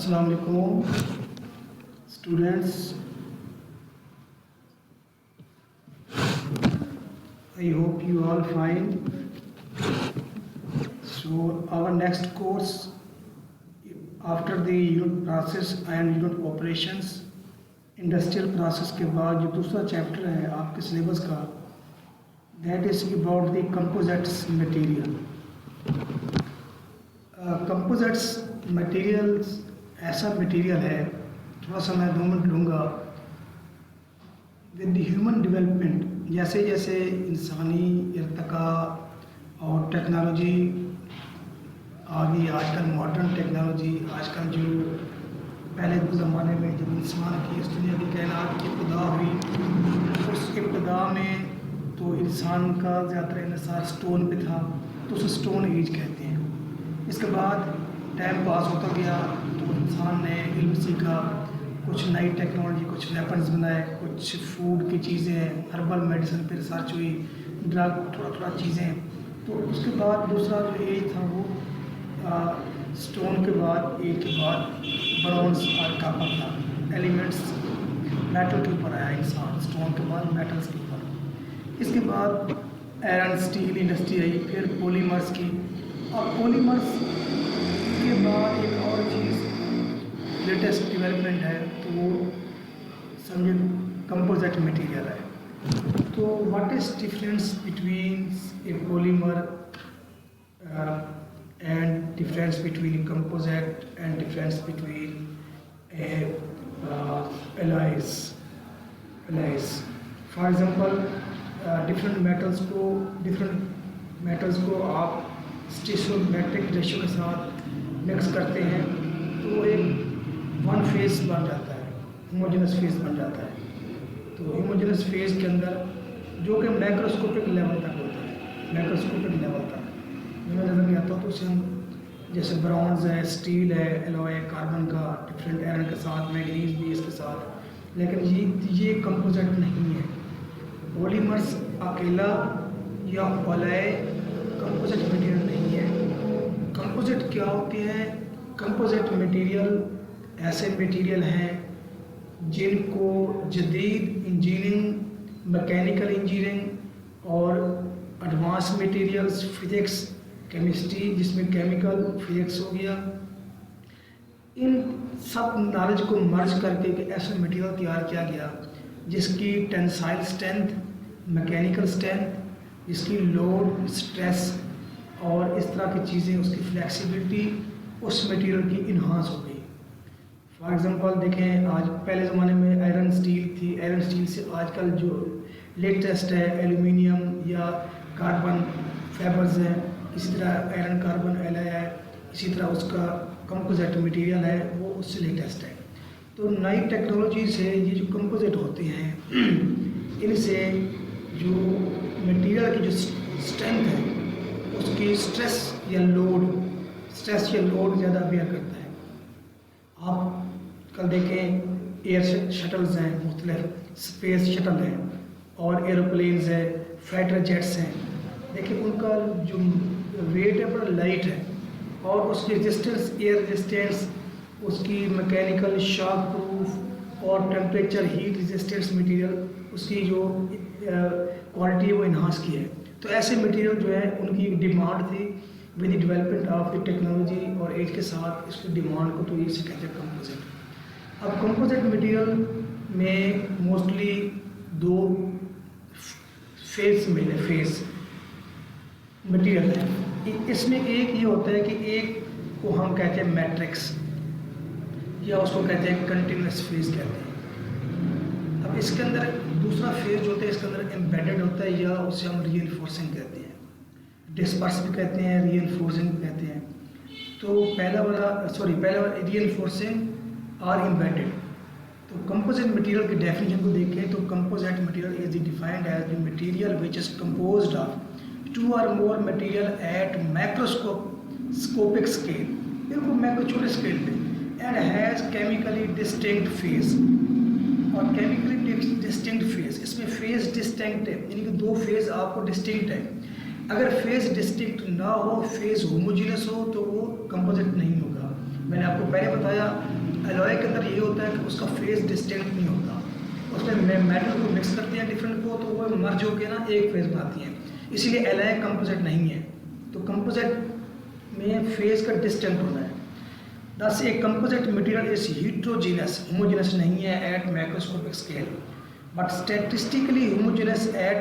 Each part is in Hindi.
Assalamu alaikum, students. I hope you all fine. So our next course after the unit process and unit operations, industrial process के बाद जो दूसरा चैप्टर है आपके सिलेबस का, that is about the composites material. Composites materials ऐसा मटेरियल है, थोड़ा सा मैं 2 मिनट लूँगा. विद द ह्यूमन डेवलपमेंट, जैसे जैसे इंसानी इर्तिका और टेक्नोलॉजी आ गई, आजकल मॉडर्न टेक्नोलॉजी, आजकल जो पहले के ज़माने में जब इंसान की इस दुनिया की कायनात की इब्तिदा हुई, उस इब्तिदा में तो इंसान का ज़्यादातर इन्हिसार स्टोन पे था, तो उसे स्टोन एज कहते हैं. इसके बाद टाइम पास होता गया तो इंसान ने इल्म सीखा, कुछ नई टेक्नोलॉजी, कुछ वेपन्स बनाए, कुछ फूड की चीज़ें, हर्बल मेडिसिन पे रिसर्च हुई, ड्रग, थोड़ा चीज़ें. तो उसके बाद दूसरा जो एज था वो स्टोन के बाद, एज के बाद ब्रॉन्ज और कॉपर था. एलिमेंट्स मेटल के ऊपर आया इंसान, स्टोन के बाद मेटल्स के ऊपर. इसके बाद आयरन स्टील इंडस्ट्री आई, फिर पॉलीमर्स की, और पॉलीमर्स के बाद एक और चीज़ लेटेस्ट डेवलपमेंट है, तो वो समझे कंपोजिट मटेरियल है. तो what is difference between A polymer and difference between composite and difference between alloys. For example, different metals को आप स्टीरियोमेट्रिक रेशियो के साथ मिक्स करते हैं तो एक वन फेस बन जाता है, होमोजेनस फेस बन जाता है. तो होमोजेनस फेस के अंदर जो कि माइक्रोस्कोपिक लेवल तक होता है, माइक्रोस्कोपिक लेवल तक मैं नज़र नहीं आता, तो उसे हम जैसे ब्रॉन्ज है, स्टील है, एलॉय है, कार्बन का, डिफरेंट आयरन के साथ, मैग्नीज भी इसके साथ. लेकिन ये कंपोजिट नहीं है. पॉलीमर्स अकेला या अलॉय कंपोजिट मटेरियल नहीं है. कंपोजिट क्या होते हैं? कंपोजिट मटेरियल ऐसे मटेरियल हैं जिनको जदीद इंजीनियरिंग, मैकेनिकल इंजीनियरिंग और एडवांस मटेरियल्स, फिज़िक्स, केमिस्ट्री, जिसमें केमिकल, फिजिक्स हो गया, इन सब नॉलेज को मर्ज करके एक ऐसा मटेरियल तैयार किया गया जिसकी टेंसाइल स्ट्रेंथ, मैकेनिकल स्ट्रेंथ, जिसकी लोड, स्ट्रेस और इस तरह की चीज़ें, उसकी फ्लेक्सिबिलिटी उस मटेरियल की इन्हांस हो गई. फॉर एग्जांपल देखें, आज पहले ज़माने में आयरन स्टील थी, आयरन स्टील से आजकल जो लेटेस्ट है एल्यूमिनियम या कार्बन फाइबर्स हैं, इसी तरह आयरन कार्बन एलॉय है, इसी तरह उसका कंपोजिट मटेरियल है, वो उससे लेटेस्ट है. तो नई टेक्नोलॉजी से ये जो कंपोजिट होते हैं, इनसे जो मटेरियल की जो स्ट्रेंथ है, उसकी स्ट्रेस या लोड ज़्यादा बेयर करता है. आप कल देखें एयर शटल्स हैं, मुख्तलिफ स्पेस शटल हैं और एरोप्लेन्स हैं, फाइटर जेट्स हैं. देखिए उनका जो वेट है बड़ा लाइट है और उसकी रेजिस्टेंस, एयर रेजिस्टेंस, उसकी मैकेनिकल शॉक प्रूफ और टेम्परेचर हीट रेजिस्टेंस मटेरियल, उसकी जो क्वालिटी है वो इन्हांस की है. तो ऐसे मटेरियल जो है उनकी डिमांड थी with the development of the technology और एज के साथ इसकी डिमांड को तो इसे कहते हैं कंपोजिट. अब कंपोजिट मटेरियल में मोस्टली 2 फेज मिले, फेज मटेरियल है. इसमें एक ये होता है कि एक को हम कहते हैं मैट्रिक्स या उसको कहते हैं कंटिन्यूस फेज कहते हैं. अब इसके अंदर दूसरा फेज जो होता है, इसके अंदर एम्बेडेड होता है या उसे हम रीइंफोर्सिंग कहते हैं, डिस्पर्स भी कहते हैं, रीइंफोर्सिंग भी कहते हैं. तो पहला वाला रीइंफोर्सिंग और एम्बेडेड. तो कंपोजिट मटेरियल की डेफिनेशन को देखें तो composite material is defined as the material which is composed of 2 or more material at macroscopic scale, बिल्कुल मैक्रो छोटे स्केल पे, and has chemically distinct phase. और केमिकली डिस्टिंक्ट फेज, इसमें फेज डिस्टिंक्ट है, यानी कि 2 फेज आपको डिस्टिंक्ट है. अगर फेस डिस्टिंक्ट ना हो, फेस होमोजीनियस हो, तो वो कंपोजिट नहीं होगा। मैंने आपको पहले बताया एलॉय के अंदर ये होता है कि उसका फेस डिस्टिंक्ट नहीं होता, उसमें मेटल को मिक्स करते हैं डिफरेंट को, तो वो मर्ज होकर ना एक फेस बनाती हैं, इसीलिए एलॉय कंपोजिट नहीं है। तो कंपोजिट में फेस का डिस्टिंक्ट होना है। Thus a composite material is heterogeneous, homogeneous नहीं है at macroscopic scale, but statistically homogeneous at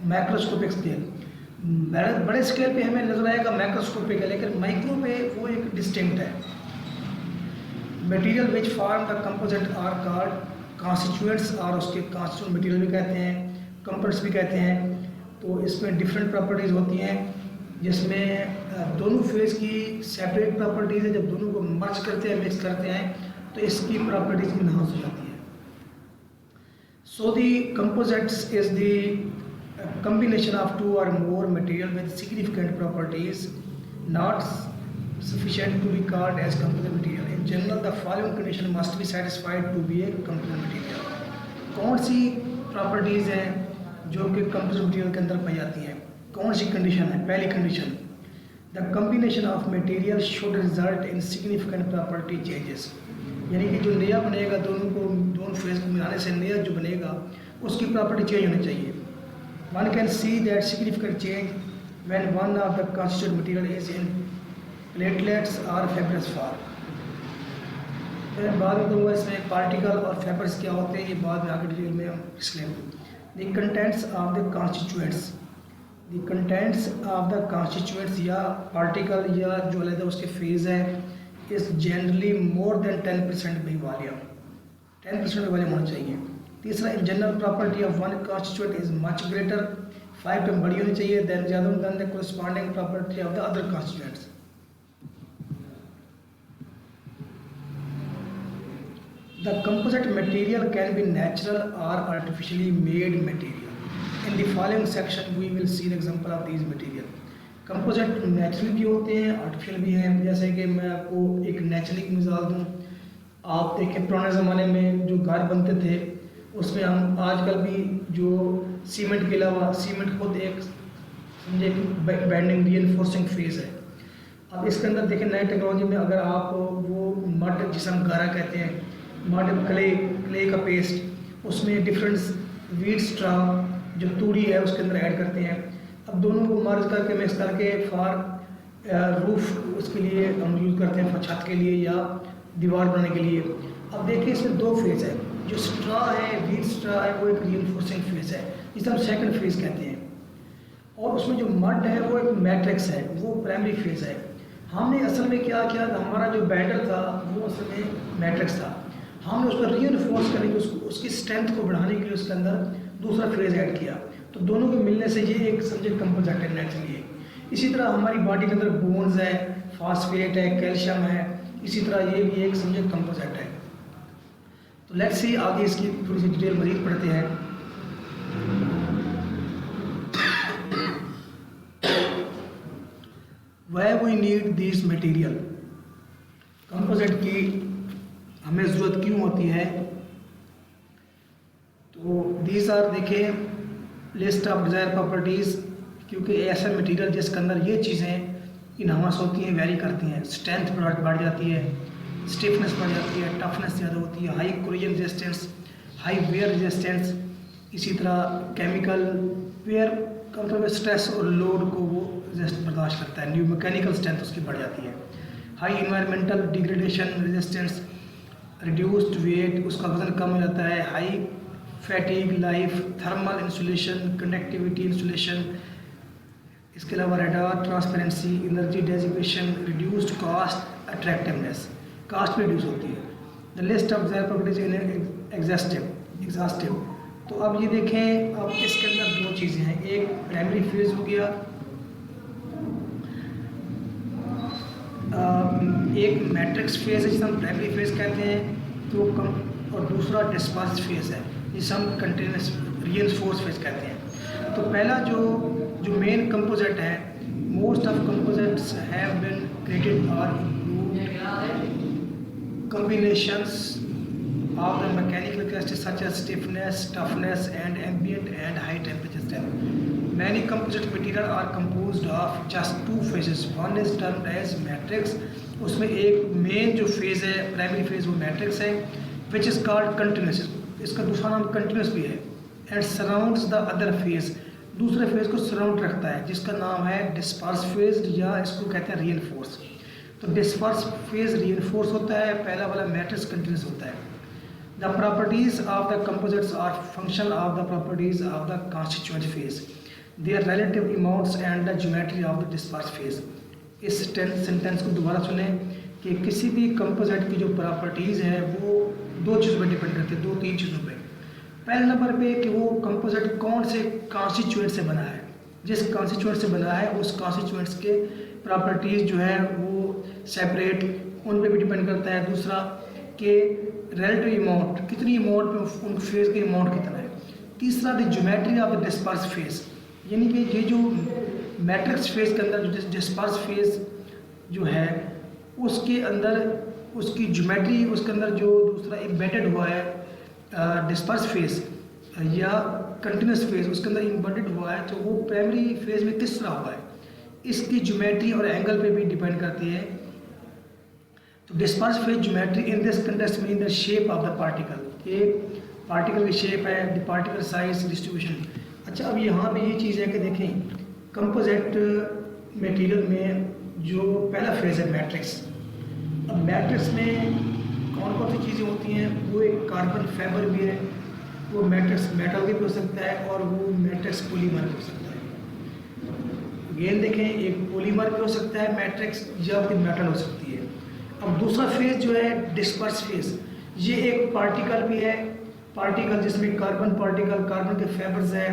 macroscopic scale. बड़े स्केल पे हमें नजर आएगा मैक्रोस्कोपिक है, लेकिन माइक्रो पे वो एक डिस्टिंक्ट है। Material which form the composite are called constituents, और उसके कॉन्स्टिट्यूएंट मटेरियल भी कहते हैं, कंपोनेंट्स भी कहते हैं। तो इसमें डिफरेंट प्रॉपर्टीज़ होती हैं, जिसमें दोनों फेज की सेपरेट प्रॉपर्टीज़ है। जब दोनों को मर्ज करते हैं, मिक्स करते हैं, तो इसकी प्रॉपर्टीज़ इनहांस हो जाती है। So the composites is the combination of two or more material with significant properties not sufficient to be called as composite material. In general, the following condition must be satisfied to be a composite material. कौन सी प्रॉपर्टीज़ हैं जो कि कंपोजिट मटेरियल के अंदर पाई जाती हैं? कौन सी कंडीशन है? पहली condition, the combination of material should result in significant property changes, यानी कि जो नया बनेगा, दोनों फेज को मिलाने से नया जो बनेगा उसकी प्रॉपर्टी चेंज होनी चाहिए। One can see that significant change when one of the constituent material is in platelets or fibrous form. मैं बाद में दूँगा इसमें पार्टिकल और फाइबर्स क्या होते हैं, ये बाद में आगे डिटेल में हम एक्सप्लेन करेंगे। The contents of the constituents, the contents of the constituents या पार्टिकल या जो अलग उसके फेज है, is generally more than 10% by volume, 10% volume होना चाहिए। तीसरा, in general property of one constituent is much greater, 5 time बड़ी होनी चाहिए than the corresponding property of the other constituents. The composite material can be natural और artificially made material. In the following section we will see an example of these material. Composite natural भी होते हैं, आर्टिफिशियल भी हैं। जैसे कि मैं आपको एक नेचुरली मिसाल दूँ, आप देखें पुराने ज़माने में जो घर बनते थे उसमें हम आजकल भी जो सीमेंट के अलावा, सीमेंट खुद एक समझे बैंडिंग रीइंफोर्सिंग फेज है। अब इसके अंदर देखें नई टेक्नोलॉजी में, अगर आप वो मड जिसे हम गारा कहते हैं, मड क्ले का पेस्ट, उसमें डिफरेंट वीट स्ट्रा जो तूड़ी है उसके अंदर ऐड करते हैं। अब दोनों को मर्ज करके मिक्स करके फॉर रूफ उसके लिए हम यूज़ करते हैं, छत के लिए या दीवार बनाने के लिए। अब देखिए इसमें 2 फेज है, जो स्ट्रा है, वीट स्ट्रा है, वो एक रीइंफोर्सिंग फेज है, जिसे हम सेकंड फेज कहते हैं। और उसमें जो मड है वो एक मैट्रिक्स है, वो प्राइमरी फेज है। हमने असल में क्या किया, हमारा जो बैटर था वो असल में मैट्रिक्स था, हमने उसको रीइंफोर्स करने के उसकी स्ट्रेंथ को बढ़ाने के लिए उसके अंदर दूसरा फेज ऐड किया। तो दोनों के मिलने से ये एक समझे कंपोजिट है नेचुरली। इसी तरह हमारी बॉडी के अंदर बोन्स है, फॉस्फेट है, कैल्शियम है, इसी तरह ये भी एक समझे कंपोजिट है। तो लेट्स सी आगे इसकी थोड़ी सी डिटेल मजीद पढ़ते हैं। Why we need these material, composite key हमें ज़रूरत क्यों होती है? तो दीज आर देखें लिस्ट ऑफ डिज़ायर प्रॉपर्टीज़, क्योंकि ऐसा मटेरियल जिसके अंदर ये चीज़ें इनहांस होती हैं, वेरी करती हैं। स्ट्रेंथ बढ़ जाती है, स्टिफनेस बढ़ जाती है, टफनेस ज़्यादा होती है, high collision resistance, high wear resistance. इसी तरह केमिकल वेयर का मतलब स्ट्रेस और लोड को वो बर्दाश्त करता है, न्यू मैकेनिकल स्ट्रेंथ उसकी बढ़ जाती है। High environmental degradation resistance, reduced weight, उसका वजन कम हो जाता है। High fatigue life, thermal insulation, conductivity insulation, इसके अलावा radar transparency, energy dissipation, reduced cost, attractiveness, cost भी रिड्यूस होती है। The list of desire properties in exhaustive. तो अब ये देखें, अब इसके अंदर 2 चीज़ें हैं, एक प्राइमरी फेज हो गया, एक मैट्रिक्स फेज है जिसे हम प्राइमरी फेज कहते हैं, तो और दूसरा डिस्पर्स फेज है जिसे हम कंटिन्यूस रीइंफोर्स फेज कहते हैं। तो पहला जो मेन कंपोजिट है, most of composites have been created और combinations of the mechanical characteristics such as stiffness, toughness and ambient and high temperature strength. Many composite material are composed of just two phases, one is termed as matrix, उसमें एक मेन जो फेज़ है, प्राइमरी फेज़, वो मैट्रिक्स है, विच इज़ कॉल्ड कंटिन्यूस, इसका दूसरा नाम कंटिन्यूस भी है, and surrounds the other phase, दूसरे फेज़ को सराउंड रखता है, जिसका नाम है डिस्पर्स फेज, या इसको कहते हैं रीइंफोर्स। तो डिस्पर्स फेज रीइंफोर्स होता है, पहला वाला मैट्रिक्स कंटिन्यूस होता है। The properties of the composites are function of the properties of the constituent phase, their relative amounts and the geometry of the disperse phase. इस सेंटेंस को दोबारा सुने कि किसी भी कंपोजिट की जो प्रॉपर्टीज़ है वो दो चीज़ों पर डिपेंड करती है, दो तीन चीज़ों पे। पहले नंबर पे कि वो कंपोजिट कौन से कॉन्स्टिट्यूएंट से बना है, जिस कॉन्स्टिट्यूएंट से बना है उस कॉन्स्टिट्यूएंट्स के प्रॉपर्टीज़ जो है वो सेपरेट, उन पे भी डिपेंड करता है। दूसरा कि रिलेटिव अमाउंट, कितनी अमाउंट में उन फेज के अमाउंट कितना है। तीसरा the geometry of the disperse phase, यानी कि ये जो मैट्रिक्स फेज के अंदर जो डिस्पर्स फेज जो है उसके अंदर उसकी ज्योमेट्री, उसके अंदर जो दूसरा एम्बेडेड हुआ है डिस्पर्स फेज या कंटिन्यूस फेज, उसके अंदर एम्बेडेड हुआ है, तो वो प्राइमरी फेज में किस तरह हुआ है, इसकी ज्योमेट्री और एंगल पे भी डिपेंड करती है। तो disperse phase geometry in this context mean the shape of the particle, ये पार्टिकल की शेप है, द पार्टिकल साइज डिस्ट्रीब्यूशन। अच्छा, अब यहाँ पे ये चीज़ है कि देखें कंपोजिट मटेरियल में जो पहला फेज है मैट्रिक्स, अब मैट्रिक्स में कौन कौन सी चीज़ें होती हैं, वो एक कार्बन फाइबर भी है, वो मैट्रिक्स मेटल भी हो सकता है, और वो मैट्रिक्स पॉलीमर भी हो सकता है। अगेन देखें, एक पॉलीमर भी हो सकता है मैट्रिक्स, या फिर मेटल हो सकती है। अब दूसरा फेज जो है डिस्पर्स फेज, ये एक पार्टिकल भी है, पार्टिकल जिसमें कार्बन पार्टिकल, कार्बन के फाइबर्स हैं,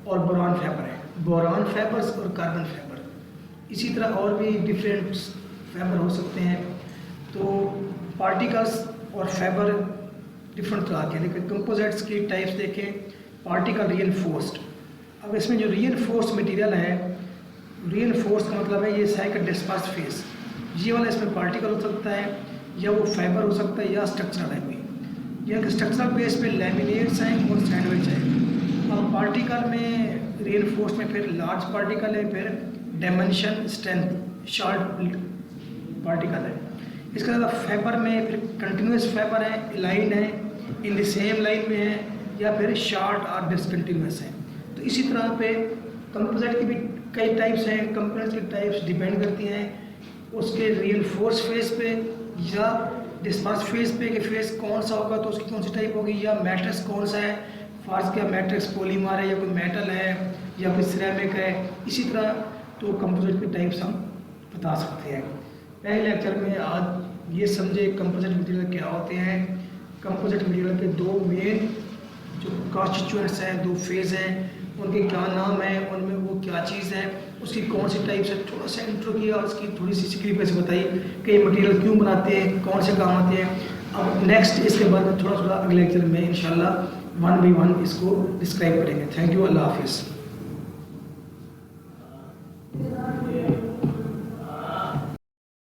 और बोरान फाइबर है, बोरान फाइबर्स और कार्बन फाइबर। इसी तरह और भी डिफरेंट फाइबर हो सकते हैं। तो पार्टिकल्स और फाइबर डिफरेंट तरह के, लेकिन कंपोजिट्स की टाइप्स देखें, पार्टिकल रीइंफोर्स्ड। अब इसमें जो रीइंफोर्स्ड मटेरियल है, रीइंफोर्स्ड का मतलब है ये साइकिल डिस्पर्स फेज, ये वाला इसमें पार्टिकल हो सकता है, या वो फाइबर हो सकता है, या स्ट्रक्चरल है कोई, या स्ट्रक्चरल बेस पे लैमिनेट्स हैं और सैंडविच है। अब पार्टिकल में रीइंफोर्स्ड में फिर लार्ज पार्टिकल है, फिर डायमेंशन स्ट्रेंथ शॉर्ट पार्टिकल है। इसके अलावा फाइबर में फिर कंटिन्यूस फाइबर है, अलाइन है, इन द सेम लाइन में है, या फिर शॉर्ट और डिसकंटिन्यूस है। तो इसी तरह पे कंपोजिट की भी कई टाइप्स हैं, कंपोजिट की टाइप्स डिपेंड करती हैं उसके रीइंफोर्स फेज पे या डिस्पर्स फेज पे, कि फेज कौन सा होगा तो उसकी कौन सी टाइप होगी, या मैट्रिक्स कौन सा है, फार्स का मैट्रिक्स पॉलीमर है, या कोई मेटल है, या कोई सिरेमिक है। इसी तरह तो कंपोजिट की टाइप्स हम बता सकते हैं। पहले लेक्चर में आज ये समझे कंपोजिट मटेरियल क्या होते हैं, कंपोजिट मटेरियल के दो मेन जो कॉन्स्टिट्यूएंट्स हैं, दो फेज़ हैं, उनके क्या नाम है, उनमें वो क्या चीज़ है, उसकी कौन सी टाइप्स है, थोड़ा सा इंट्रो किया और उसकी थोड़ी सी स्क्रीन से बताई कि ये मटेरियल क्यों बनाते हैं, कौन से काम आते हैं। अब नेक्स्ट इसके बाद में थोड़ा थोड़ा अगले लेक्चर में इंशाल्लाह 1 by 1 इसको डिस्क्राइब करेंगे। थैंक यू, अल्लाह हाफिज़।